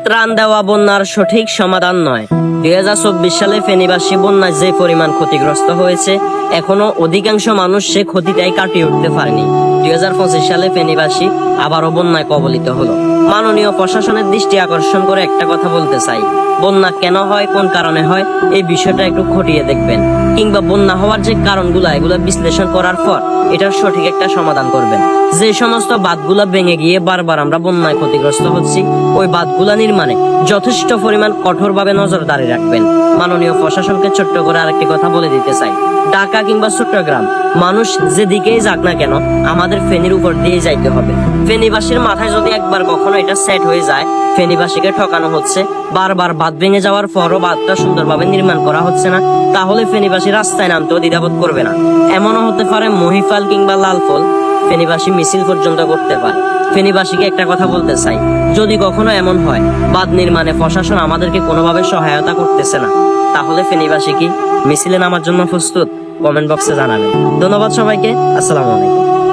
ত্রাণ দেওয়া বন্যার সঠিক সমাধান নয়। 2024 সালে ফেনীবাসী বন্যায় যে পরিমাণ ক্ষতিগ্রস্ত হয়েছে, এখনো অধিকাংশ মানুষ সে ক্ষতিটাই কাটিয়ে উঠতে পারেনি। 2025 সালে ফেনীবাসী আবারও বন্যায় কবলিত হলো। মাননীয় প্রশাসনের দৃষ্টি আকর্ষণ করে একটা কথা বলতে চাই, বন্যা কেন হয়, কোন কারণে হয়, এই বিষয়টা একটু খতিয়ে দেখবেন, কিংবা বন্যা হওয়ার যে কারণগুলো এগুলো বিশ্লেষণ করার পর এটার সঠিক একটা সমাধান করবেন। যে সমস্ত বাঁধগুলা ভেঙে গিয়ে বারবার আমরা বন্যায় ক্ষতিগ্রস্ত হচ্ছি, ওই বাঁধগুলা নির্মাণে যথেষ্ট পরিমাণ কঠোরভাবে নজরদারি রাখবেন। মাননীয় প্রশাসনকে ছোট্ট করে আরেকটি কথা বলে দিতে চাই, ঢাকা কিংবা চট্টগ্রাম মানুষ যেদিকেই যাক না কেন আমাদের ফেনীর উপর দিয়ে যাইতে হবে। ফেনীবাসীর মাথায় যদি একবার কখনো এটা সেট হয়ে যায় ফেনীবাসীকে ঠকানো হচ্ছে, বারবার বাঁধ ভেঙে যাওয়ার পরও বাঁধটা সুন্দরভাবে নির্মাণ করা হচ্ছে না, তাহলে ফেনীবাসী রাস্তায় নামতেও দ্বিধাবোধ করবে না। এমনও হতে পারে মহিফাল কিংবা লালফল ফেনীবাসী মিছিল পর্যন্ত করতে পারে। ফেনীবাসীকে একটা কথা বলতে চাই, যদি কখনো এমন হয় বাঁধ নির্মাণে প্রশাসন আমাদেরকে কোনোভাবে সহায়তা করতেছে না, তাহলে ফেনীবাসী কি মিছিলে নামার জন্য প্রস্তুত? কমেন্ট বক্সে জানাবেন। ধন্যবাদ সবাইকে। আসসালামু আলাইকুম।